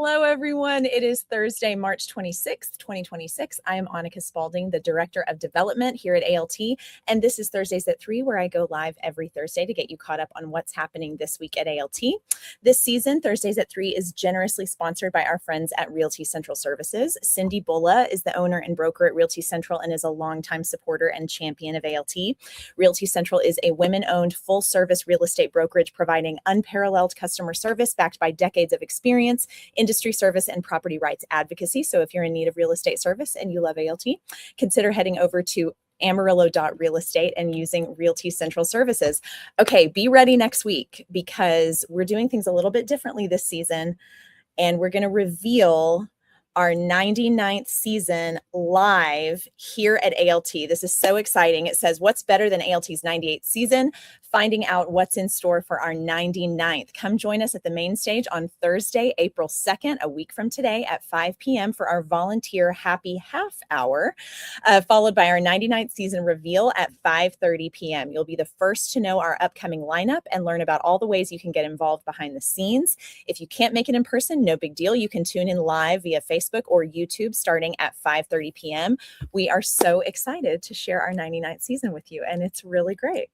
Hello, everyone. It is Thursday, March 26th, 2026. I am Annika Spalding, the Director of Development here at ALT, and this is Thursdays at 3, where I go live every Thursday to get you caught up on what's happening this week at ALT. This season, Thursdays at 3 is generously sponsored by our friends at Realty Central Services. Cindy Bulla is the owner and broker at Realty Central and is a longtime supporter and champion of ALT. Realty Central is a women-owned, full-service real estate brokerage providing unparalleled customer service backed by decades of experience, industry service, and property rights advocacy. So if you're in need of real estate service and you love ALT, consider heading over to amarillo.realestate and using Realty Central Services. Okay, be ready next week because we're doing things a little bit differently this season, and we're going to reveal our 99th season live here at ALT. This is so exciting. It says, what's better than ALT's 98th season? Finding out what's in store for our 99th. Come join us at the main stage on Thursday, April 2nd, a week from today at 5 p.m. for our volunteer happy half hour, followed by our 99th season reveal at 5:30 p.m. You'll be the first to know our upcoming lineup and learn about all the ways you can get involved behind the scenes. If you can't make it in person, no big deal. You can tune in live via Facebook or YouTube starting at 5:30 p.m. We are so excited to share our 99th season with you, and it's really great.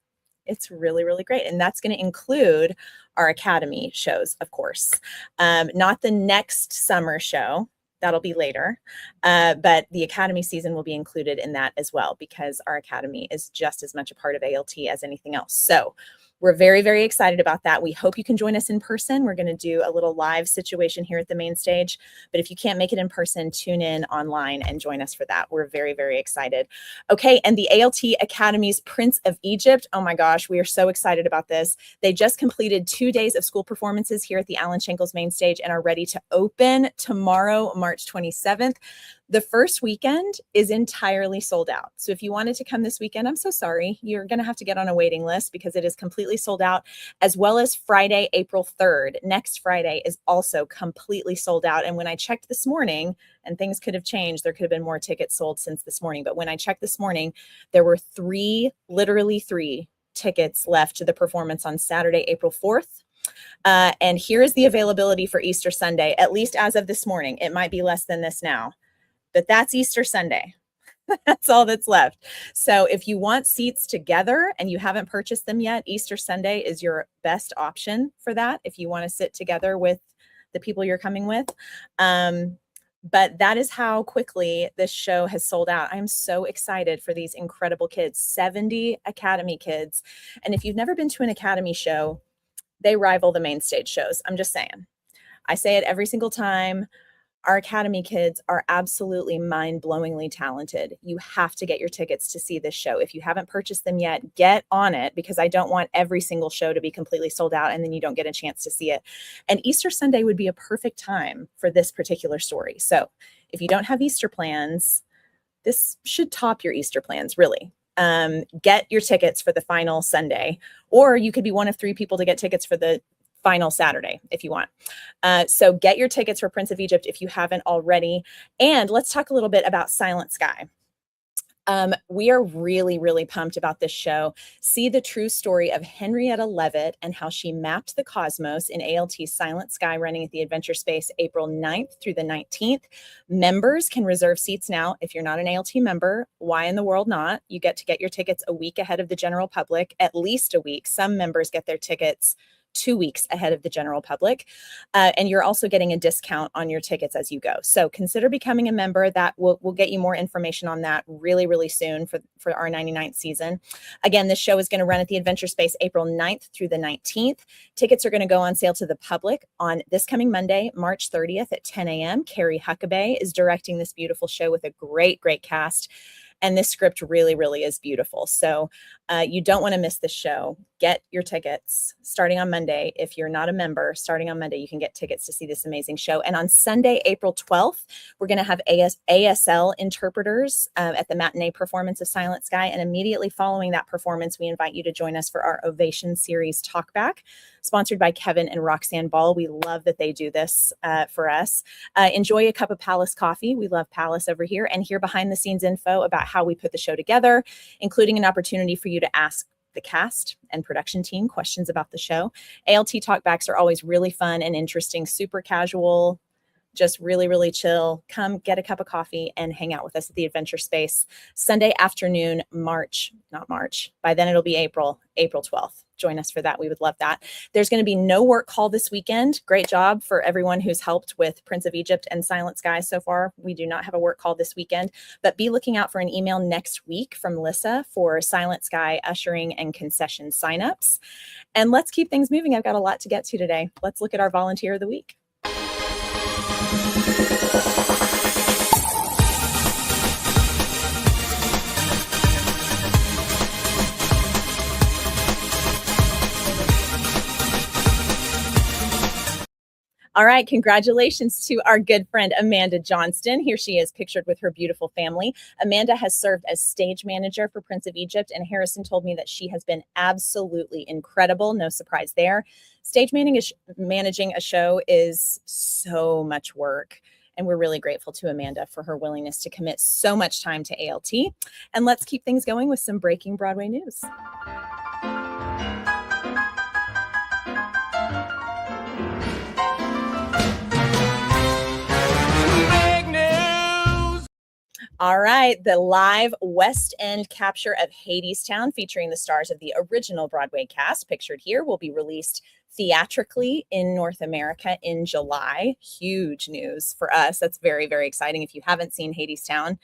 It's really, really great. And that's going to include our Academy shows, of course. Not the next summer show. That'll be later. But the Academy season will be included in that as well, because our Academy is just as much a part of ALT as anything else. So we're very, very excited about that. We hope you can join us in person. We're going to do a little live situation here at the main stage. But if you can't make it in person, tune in online and join us for that. We're very, very excited. Okay, and the ALT Academy's Prince of Egypt. Oh my gosh, we are so excited about this. They just completed 2 days of school performances here at the Allen Shankles main stage and are ready to open tomorrow, March 27th. The first weekend is entirely sold out. So if you wanted to come this weekend, I'm so sorry. You're going to have to get on a waiting list because it is completely sold out, as well as Friday, April 3rd. Next Friday is also completely sold out. And when I checked this morning, and things could have changed, there could have been more tickets sold since this morning. But when I checked this morning, there were literally three tickets left to the performance on Saturday, April 4th. And here is the availability for Easter Sunday, at least as of this morning. It might be less than this now. But that's Easter Sunday. That's all that's left. So if you want seats together and you haven't purchased them yet, Easter Sunday is your best option for that if you want to sit together with the people you're coming with. But that is how quickly this show has sold out. I'm so excited for these incredible kids, 70 Academy kids. And if you've never been to an Academy show, they rival the main stage shows. I'm just saying. I say it every single time. Our Academy kids are absolutely mind-blowingly talented. You have to get your tickets to see this show. If you haven't purchased them yet, get on it, because I don't want every single show to be completely sold out and then you don't get a chance to see it. And Easter Sunday would be a perfect time for this particular story. So if you don't have Easter plans, this should top your Easter plans, really. Get your tickets for the final Sunday, or you could be one of 3 people to get tickets for the final Saturday if you want. So get your tickets for Prince of Egypt if you haven't already. And let's talk a little bit about Silent Sky. We are really, really pumped about this show. See the true story of Henrietta Leavitt and how she mapped the cosmos in ALT's Silent Sky, running at the Adventure Space April 9th through the 19th. Members can reserve seats now. If you're not an ALT member, why in the world not? You get to get your tickets a week ahead of the general public, at least a week. Some members get their tickets 2 weeks ahead of the general public. And you're also getting a discount on your tickets as you go. So consider becoming a member. That we'll get you more information on that really, really soon for our 99th season. Again, this show is going to run at the Adventure Space April 9th through the 19th. Tickets are going to go on sale to the public on this coming Monday, March 30th at 10 a.m. Carrie Huckabee is directing this beautiful show with a great, great cast. And this script really, really is beautiful. So you don't want to miss this show. Get your tickets starting on Monday. If you're not a member, starting on Monday, you can get tickets to see this amazing show. And on Sunday, April 12th, we're going to have ASL interpreters at the matinee performance of Silent Sky. And immediately following that performance, we invite you to join us for our Ovation Series Talkback, sponsored by Kevin and Roxanne Ball. We love that they do this for us. Enjoy a cup of Palace coffee. We love Palace over here. And hear behind the scenes info about how we put the show together, including an opportunity for you to ask the cast and production team questions about the show. ALT talkbacks are always really fun and interesting, super casual, just really, really chill. Come get a cup of coffee and hang out with us at the Adventure Space Sunday afternoon, not March. By then it'll be April 12th. Join us for that. We would love that. There's going to be no work call this weekend. Great job for everyone who's helped with Prince of Egypt and Silent Sky so far. We do not have a work call this weekend, but be looking out for an email next week from Lissa for Silent Sky ushering and concession signups. And let's keep things moving. I've got a lot to get to today. Let's look at our volunteer of the week. All right, congratulations to our good friend Amanda Johnston. Here she is pictured with her beautiful family. Amanda has served as stage manager for Prince of Egypt, and Harrison told me that she has been absolutely incredible. No surprise there. Stage managing a show is so much work, and we're really grateful to Amanda for her willingness to commit so much time to ALT. And let's keep things going with some breaking Broadway news. All right, the live West End capture of Hadestown, featuring the stars of the original Broadway cast, pictured here, will be released theatrically in North America in July. Huge news for us. That's very, very exciting. If you haven't seen Hadestown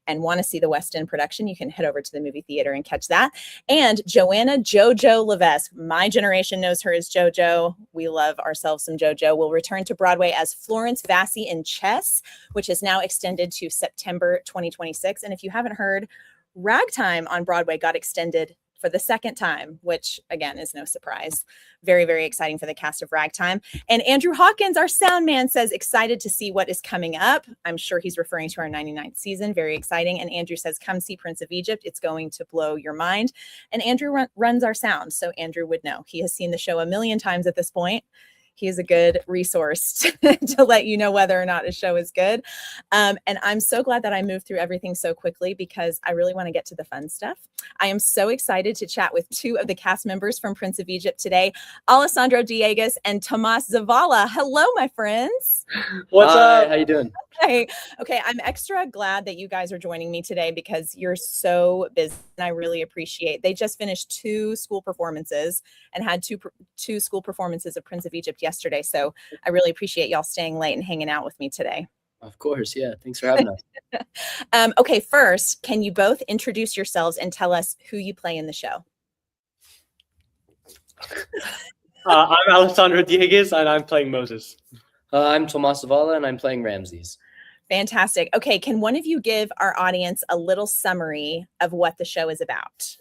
and want to see the West End production, you can head over to the movie theater and catch that. And Joanna JoJo Levesque, my generation knows her as JoJo. We love ourselves some JoJo, will return to Broadway as Florence Vassy in Chess, which is now extended to September 2026. And if you haven't heard, Ragtime on Broadway got extended for the second time, which again is no surprise. Very, very exciting for the cast of Ragtime. And Andrew Hawkins, our sound man, says excited to see what is coming up. I'm sure he's referring to our 99th season. Very exciting. And Andrew says, come see Prince of Egypt. It's going to blow your mind. And Andrew runs our sound, so Andrew would know. He has seen the show a million times at this point. He is a good resource to let you know whether or not a show is good. And I'm so glad that I moved through everything so quickly because I really want to get to the fun stuff. I am so excited to chat with two of the cast members from Prince of Egypt today, Alessandro Dieguez and Tomas Zavala. Hello, my friends. What's up? How you doing? Hey, okay, I'm extra glad that you guys are joining me today because you're so busy and I really appreciate. They just finished two school performances and had two school performances of Prince of Egypt yesterday. So I really appreciate y'all staying late and hanging out with me today. Of course, yeah. Thanks for having us. Okay, first, can you both introduce yourselves and tell us who you play in the show? I'm Alessandro Dieguez and I'm playing Moses. I'm Tomas Zavala and I'm playing Ramses. Fantastic. Okay, can one of you give our audience a little summary of what the show is about?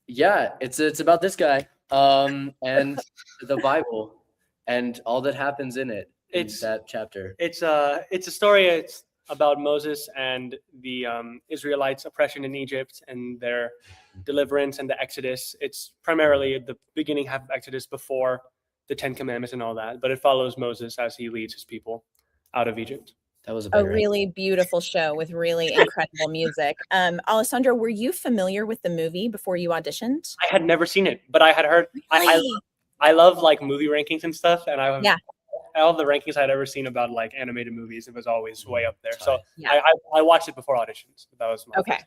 Yeah, it's about this guy and the Bible and all that happens in it. It's that chapter. It's a story. It's about Moses and the Israelites' oppression in Egypt and their deliverance and the Exodus. It's primarily the beginning half of Exodus before the Ten Commandments and all that, but it follows Moses as he leads his people out of Egypt. That was a really beautiful show with really incredible music. Alessandro, were you familiar with the movie before you auditioned? I had never seen it, but I had heard. I love like movie rankings and stuff, and all the rankings I'd ever seen about like animated movies, it was always way up there. So yeah. I watched it before auditions. But that was my okay.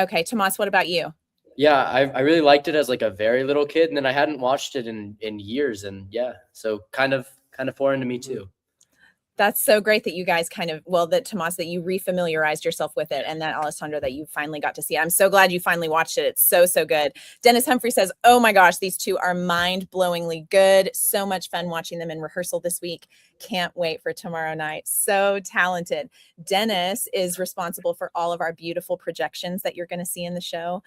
Okay, Tomas, what about you? Yeah, I really liked it as like a very little kid, and then I hadn't watched it in years, and yeah, so kind of foreign to me too. That's so great that you guys that Tomas, that you refamiliarized yourself with it, and that Alessandro, that you finally got to see it. I'm so glad you finally watched it. It's so, so good. Dennis Humphrey says, oh my gosh, these two are mind-blowingly good. So much fun watching them in rehearsal this week. Can't wait for tomorrow night. So talented. Dennis is responsible for all of our beautiful projections that you're going to see in the show.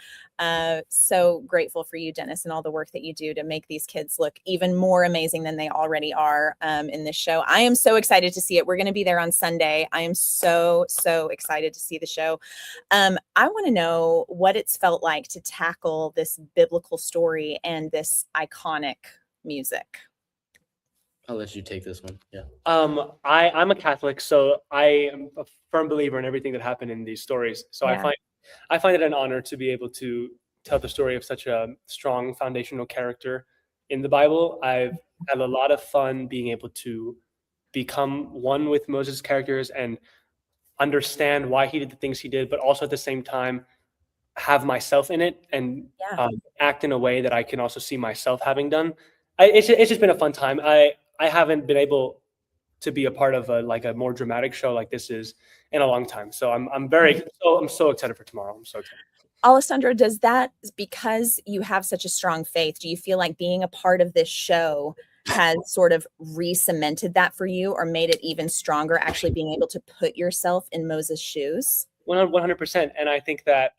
So grateful for you, Dennis, and all the work that you do to make these kids look even more amazing than they already are in this show. I am so excited to see it. We're going to be there on Sunday. I am so, so excited to see the show. I want to know what it's felt like to tackle this biblical story and this iconic music. I'll let you take this one. Yeah. I'm a Catholic, so I am a firm believer in everything that happened in these stories. So yeah. I find it an honor to be able to tell the story of such a strong foundational character in the Bible. I've had a lot of fun being able to become one with Moses' characters and understand why he did the things he did, but also at the same time have myself in it and act in a way that I can also see myself having done. It's just been a fun time. I haven't been able to be a part of a more dramatic show like this is in a long time. So I'm so excited for tomorrow. I'm so excited. Alessandro, does that, because you have such a strong faith, do you feel like being a part of this show has sort of re-cemented that for you, or made it even stronger, actually being able to put yourself in Moses' shoes? 100%. And I think that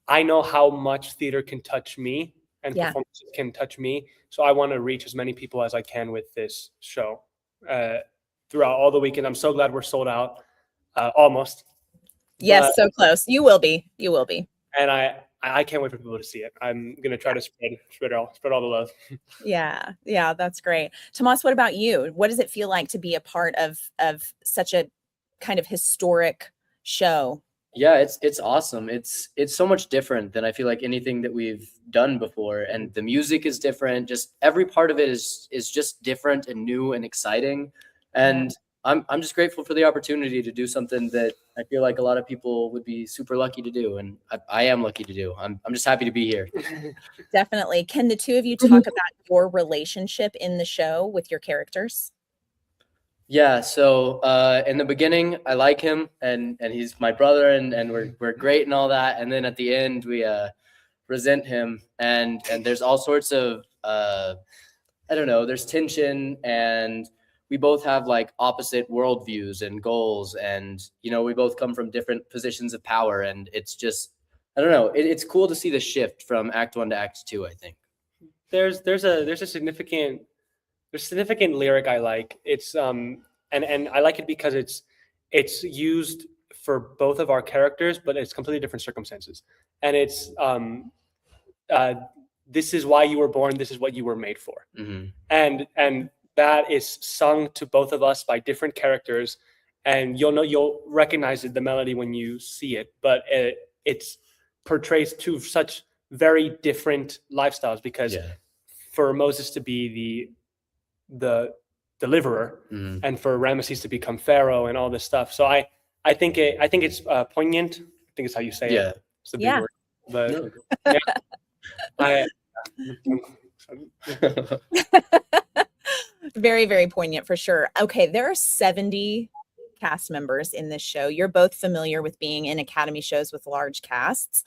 I know how much theater can touch me and performances can touch me. So I want to reach as many people as I can with this show throughout all the weekend. I'm so glad we're sold out, almost. Yes, so close. You will be. You will be. And I can't wait for people to see it. I'm going to try to spread all the love. Yeah, that's great. Tomas, what about you? What does it feel like to be a part of such a kind of historic show? Yeah, it's awesome. It's so much different than I feel like anything that we've done before, and the music is different. Just every part of it is just different and new and exciting. And I'm just grateful for the opportunity to do something that I feel like a lot of people would be super lucky to do, and I am lucky to do. I'm just happy to be here. Definitely. Can the two of you talk about your relationship in the show with your characters? Yeah, so in the beginning, I like him, and he's my brother, and we're great and all that. And then at the end, we resent him, and there's all sorts of I don't know. There's tension, and we both have like opposite worldviews and goals, and we both come from different positions of power, and it's just I don't know. It's cool to see the shift from Act 1 to Act 2. I think there's a significant lyric I like. It's and I like it because it's used for both of our characters, but it's completely different circumstances. And it's this is why you were born, this is what you were made for. Mm-hmm. And that is sung to both of us by different characters, and you'll recognize the melody when you see it, but it's portrays two such very different lifestyles, because for Moses to be the deliverer, mm-hmm. and for Ramesses to become Pharaoh and all this stuff. So I think it's poignant. I think it's how you say it. It's the big word. But Very, very poignant for sure. Okay, there are 70 cast members in this show. You're both familiar with being in Academy shows with large casts.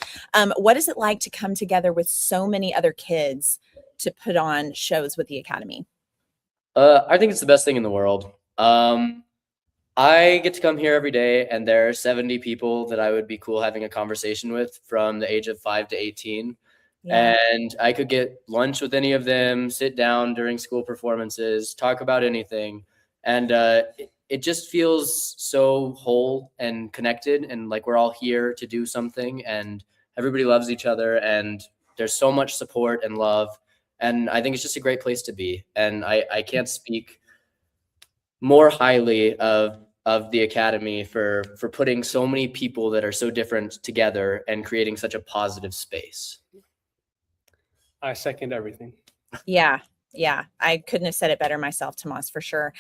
What is it like to come together with so many other kids to put on shows with the Academy? I think it's the best thing in the world. I get to come here every day, and there are 70 people that I would be cool having a conversation with from the age of 5 to 18. And I could get lunch with any of them, sit down during school performances, talk about anything. And it just feels so whole and connected, and like we're all here to do something, and everybody loves each other, and there's so much support and love. And I think it's just a great place to be. And I can't speak more highly of the Academy for putting so many people that are so different together and creating such a positive space. I second everything. Yeah. I couldn't have said it better myself, Tomas, for sure.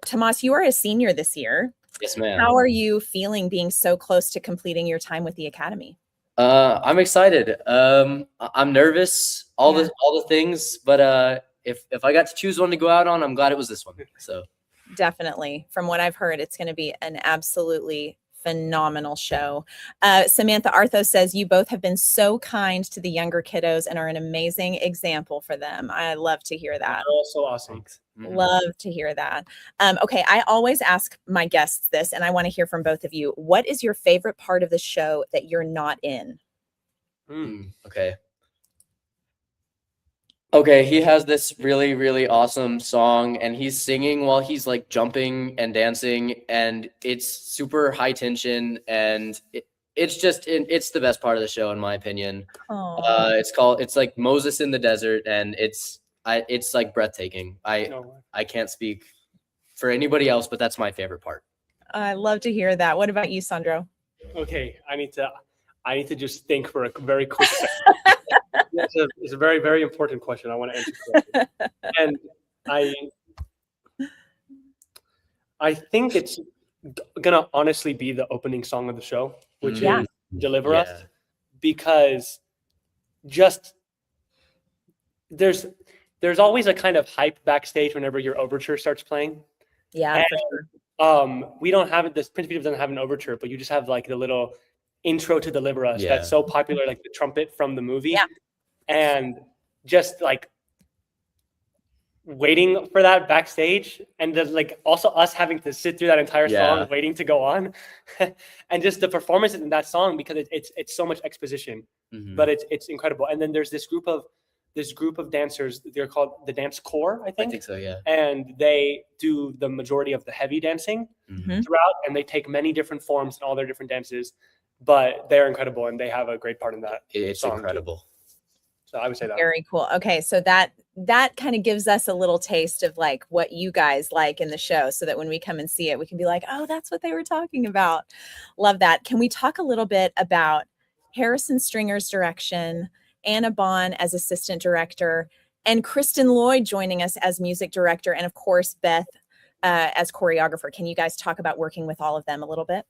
Tomas, you are a senior this year. Yes, ma'am. How are you feeling being so close to completing your time with the Academy? I'm excited. I'm nervous, all the things, but if I got to choose one to go out on, I'm glad it was this one. So definitely, from what I've heard, it's going to be an absolutely phenomenal show. Samantha Arthos says you both have been so kind to the younger kiddos and are an amazing example for them. I love to hear that. Oh, so awesome. Mm-hmm. Love to hear that. Okay, I always ask my guests this, and I want to hear from both of you. What is your favorite part of the show that you're not in? Okay, he has this really, really awesome song, and he's singing while he's like jumping and dancing, and it's super high tension, and it's the best part of the show, in my opinion. It's like Moses in the desert, and it's like breathtaking. I can't speak for anybody else, but that's my favorite part. I love to hear that. What about you, Sandro? Okay, I need to just think for a very quick second. It's a very, very important question. I want to answer correctly. And I think it's gonna honestly be the opening song of the show, which Yeah. is "Deliver Us," because just there's always a kind of hype backstage whenever your overture starts playing. Yeah, And, for sure. we don't have it. This Prince of Egypt doesn't have an overture, but you just have like the little intro to "Deliver Us" that's so popular, like the trumpet from the movie, Yeah. and just like waiting for that backstage, and just like also us having to sit through that entire song waiting to go on, and just the performance in that song, because it's so much exposition, but it's incredible. And then there's this group of dancers. They're called the dance corps, I think so, yeah. And they do the majority of the heavy dancing throughout, and they take many different forms in all their different dances, but they're incredible, and they have a great part in that. It's song incredible too. So I would say that. Very cool. Okay, so that kind of gives us a little taste of like what you guys like in the show, so that when we come and see it, we can be like, oh, that's what they were talking about. Love that. Can we talk a little bit about Harrison Stringer's direction, Anna Bond as assistant director, and Kristen Lloyd joining us as music director, and of course Beth as choreographer? Can you guys talk about working with all of them a little bit?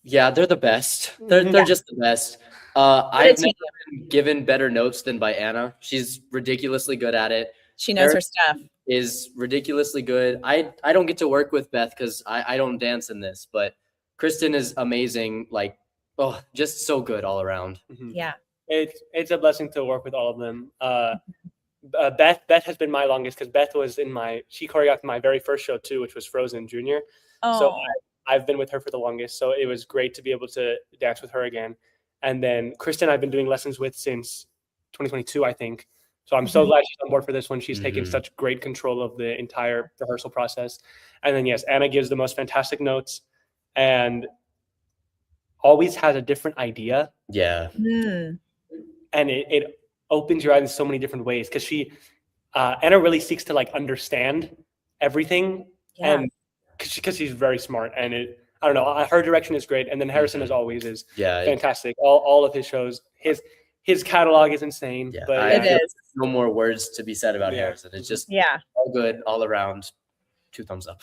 Yeah, they're the best. They're just the best. I've never been given better notes than by Anna. She's ridiculously good at it. She knows her stuff. Is ridiculously good. I don't get to work with Beth because I don't dance in this, but Kristen is amazing. Like, oh, just so good all around. Yeah. It's a blessing to work with all of them. Beth has been my longest, because Beth was she choreographed my very first show too, which was Frozen Junior. Oh. So I've been with her for the longest. So it was great to be able to dance with her again. And then Kristen, I've been doing lessons with since 2022, I think. So I'm so glad she's on board for this one. She's taken such great control of the entire rehearsal process. And then, yes, Anna gives the most fantastic notes and always has a different idea. Yeah. Mm. And it opens your eyes in so many different ways, because Anna really seeks to like understand everything. Yeah. And because she's very smart, and I don't know, her direction is great. And then Harrison, as always, is fantastic. All of his shows, his catalog is insane. Yeah, but it is. No more words to be said about Harrison. It's just all good all around. 2 thumbs up.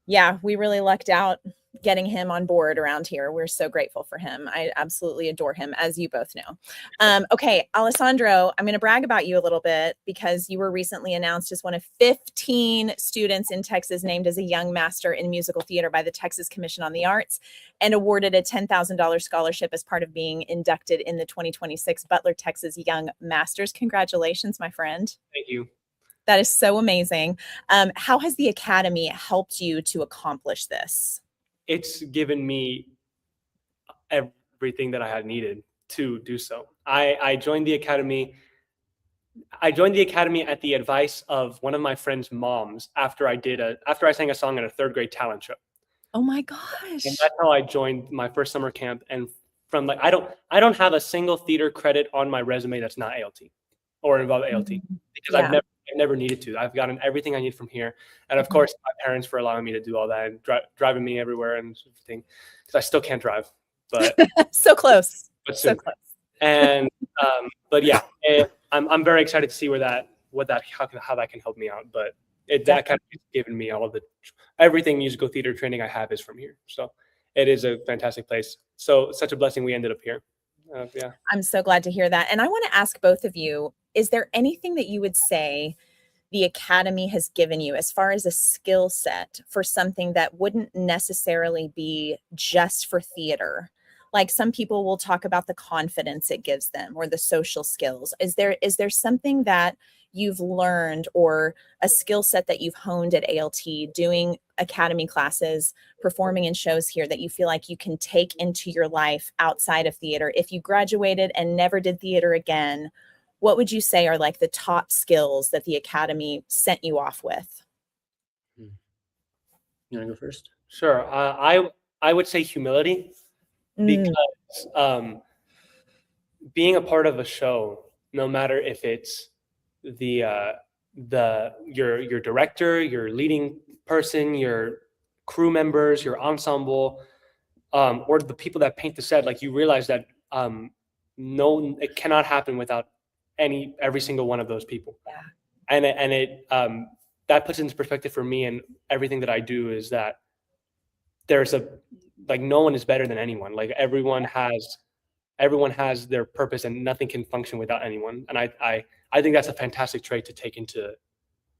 Yeah, we really lucked out getting him on board around here. We're so grateful for him. I absolutely adore him, as you both know. Okay, Alessandro, I'm going to brag about you a little bit, because you were recently announced as one of 15 students in Texas named as a Young Master in Musical Theater by the Texas Commission on the Arts, and awarded a $10,000 scholarship as part of being inducted in the 2026 Butler, Texas Young Masters. Congratulations, my friend. Thank you. That is so amazing. How has the Academy helped you to accomplish this? It's given me everything that I had needed to do so. I joined the Academy. I joined the Academy at the advice of one of my friend's moms after I sang a song at a 3rd grade talent show. Oh my gosh. And that's how I joined my first summer camp. And from I don't have a single theater credit on my resume that's not ALT or involved ALT, because I've never needed to. I've gotten everything I need from here. And of course, my parents for allowing me to do all that and driving me everywhere and everything, because I still can't drive, but so close. But so close. And but yeah, I'm very excited to see how that can help me out. But that kind of given me all of everything musical theater training I have is from here. So it is a fantastic place. So such a blessing we ended up here. Yeah. I'm so glad to hear that. And I want to ask both of you, is there anything that you would say the Academy has given you as far as a skill set for something that wouldn't necessarily be just for theater? Like, some people will talk about the confidence it gives them or the social skills. Is there something that you've learned, or a skill set that you've honed at ALT doing Academy classes, performing in shows here, that you feel like you can take into your life outside of theater? If you graduated and never did theater again, what would you say are like the top skills that the Academy sent you off with? You want to go first? Sure. I would say humility, because being a part of a show, no matter if it's your director, your leading person, your crew members, your ensemble, or the people that paint the set, like, you realize that it cannot happen without every single one of those people. Yeah. And that puts into perspective for me and everything that I do is that there's no one is better than anyone. Like everyone has their purpose and nothing can function without anyone. And I think that's a fantastic trait to take into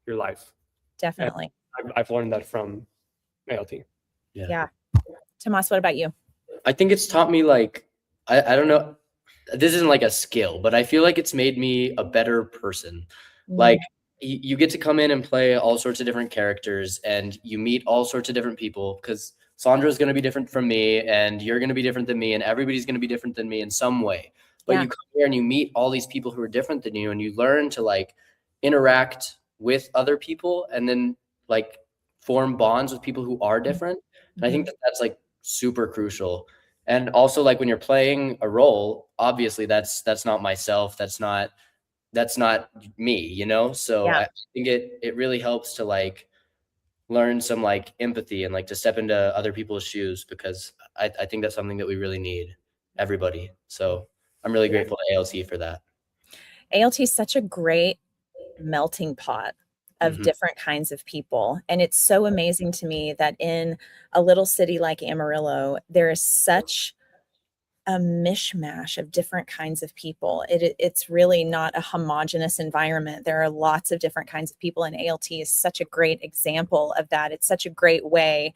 your life. Definitely. I've learned that from ALT. Yeah. Tomas, what about you? I think it's taught me like, I don't know, this isn't like a skill, but I feel like it's made me a better person. Like you get to come in and play all sorts of different characters and you meet all sorts of different people because Sandra's going to be different from me and you're going to be different than me and everybody's going to be different than me in some way. But you come here and you meet all these people who are different than you and you learn to like interact with other people and then like form bonds with people who are different. And I think that that's like super crucial. And also like when you're playing a role, obviously that's not myself. That's not me, you know? So I think it really helps to like learn some like empathy and like to step into other people's shoes because I think that's something that we really need, everybody. So I'm really grateful to ALT for that. ALT is such a great melting pot of different kinds of people. And it's so amazing to me that in a little city like Amarillo, there is such a mishmash of different kinds of people. It's really not a homogenous environment. There are lots of different kinds of people, and ALT is such a great example of that. It's such a great way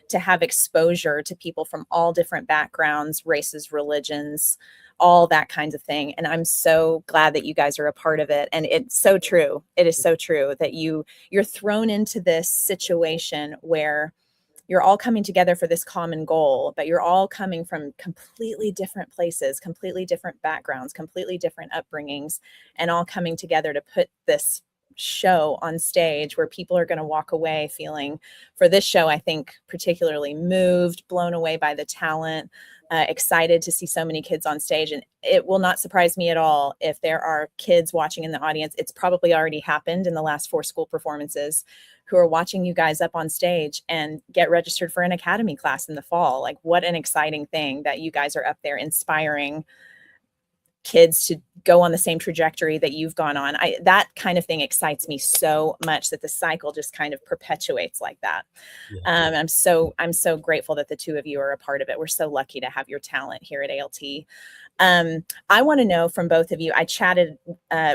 to have exposure to people from all different backgrounds, races, religions, all that kinds of thing. And I'm so glad that you guys are a part of it. And it's so true. It is so true that you're thrown into this situation where you're all coming together for this common goal, but you're all coming from completely different places, completely different backgrounds, completely different upbringings, and all coming together to put this show on stage where people are going to walk away feeling, for this show, I think particularly moved, blown away by the talent, excited to see so many kids on stage. And it will not surprise me at all if there are kids watching in the audience. It's probably already happened in the last 4 school performances who are watching you guys up on stage and get registered for an academy class in the fall. Like, what an exciting thing that you guys are up there inspiring kids to go on the same trajectory that you've gone on. That kind of thing excites me so much that the cycle just kind of perpetuates like that. I'm so grateful that the two of you are a part of it. We're so lucky to have your talent here at ALT. I want to know from both of you, I chatted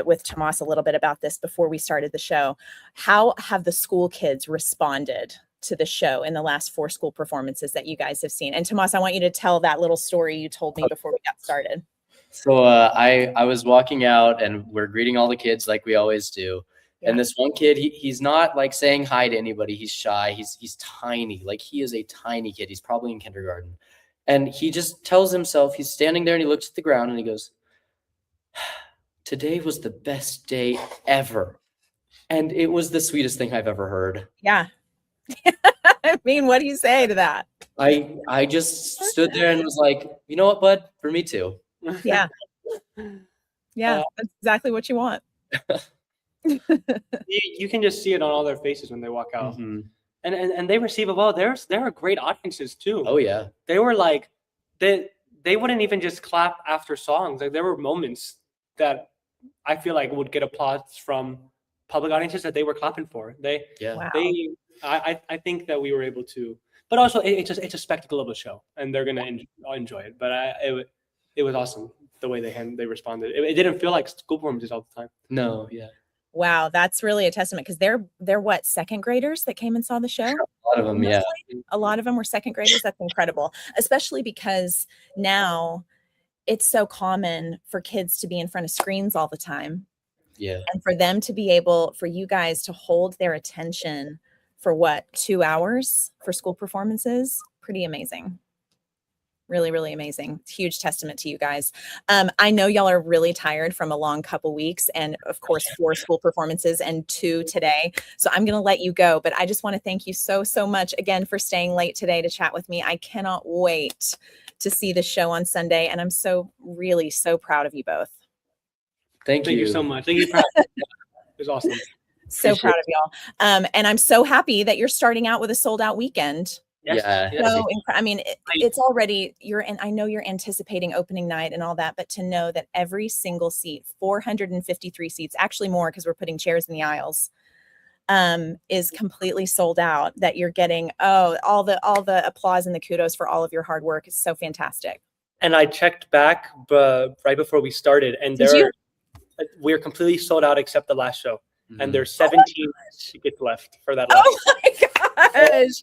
with Tomas a little bit about this before we started the show. How have the school kids responded to the show in the last 4 school performances that you guys have seen? And Tomas, I want you to tell that little story you told me before we got started. So I was walking out and we're greeting all the kids like we always do. And this one kid, he's not like saying hi to anybody. He's shy. He's tiny. Like he is a tiny kid. He's probably in kindergarten. And he just tells himself, he's standing there and he looks at the ground and he goes, "Today was the best day ever." And it was the sweetest thing I've ever heard. Yeah. I mean, what do you say to that? I just stood there and was like, you know what, bud? For me too. Yeah. Yeah, that's exactly what you want. You can just see it on all their faces when they walk out. And they receive it well. There are great audiences too. Oh yeah. They were like they wouldn't even just clap after songs. Like there were moments that I feel like would get applause from public audiences that they were clapping for. I think that we were able to, but also it's a spectacle of a show and they're gonna enjoy it. But it was awesome the way they responded. It didn't feel like school performances all the time. No, yeah. Wow, that's really a testament because they're what, second graders that came and saw the show? A lot of them, Mostly? Yeah. A lot of them were second graders. That's incredible, especially because now it's so common for kids to be in front of screens all the time. Yeah. And for them to be able, for you guys to hold their attention for what, 2 hours for school performances, pretty amazing. Really, really amazing. Huge testament to you guys. I know y'all are really tired from a long couple weeks and of course 4 school performances and 2 today. So I'm going to let you go, but I just want to thank you so much again for staying late today to chat with me. I cannot wait to see the show on Sunday. And I'm really so proud of you both. Thank you so much. Thank you. It was awesome. So proud of y'all. And I'm so happy that you're starting out with a sold out weekend. Yes. Yeah. So, I mean, it's already, I know you're anticipating opening night and all that, but to know that every single seat, 453 seats, actually more because we're putting chairs in the aisles, is completely sold out, that you're getting all the applause and the kudos for all of your hard work is so fantastic. And I checked back right before we started, and we're completely sold out except the last show. And there's 17 tickets left for that last. Oh my gosh.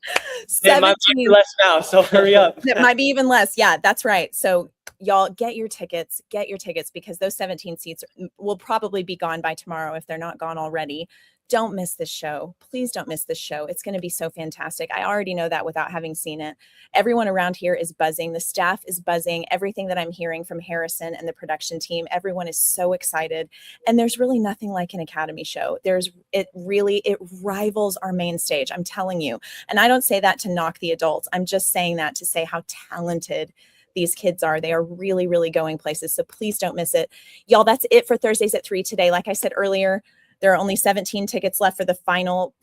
It might be less now, so hurry up. It might be even less. Yeah, that's right. So y'all get your tickets, because those 17 seats will probably be gone by tomorrow if they're not gone already. Don't miss this show. Please don't miss this show. It's going to be so fantastic. I already know that without having seen it. Everyone around here is buzzing. The staff is buzzing. Everything that I'm hearing from Harrison and the production team, everyone is so excited. And there's really nothing like an Academy show. It rivals our main stage. I'm telling you. And I don't say that to knock the adults. I'm just saying that to say how talented these kids are. They are really, really going places. So please don't miss it. Y'all, that's it for Thursdays at 3 today. Like I said earlier, there are only 17 tickets left for the final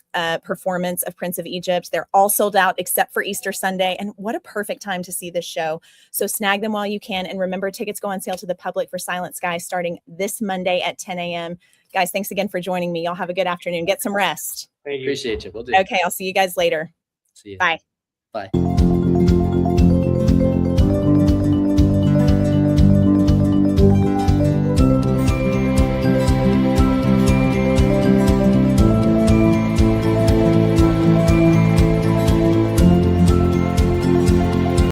performance of Prince of Egypt. They're all sold out except for Easter Sunday. And what a perfect time to see this show. So snag them while you can. And remember, tickets go on sale to the public for Silent Sky starting this Monday at 10 a.m. Guys, thanks again for joining me. Y'all have a good afternoon. Get some rest. Thank you. Appreciate you. We'll do. Okay, I'll see you guys later. See you. Bye. Bye.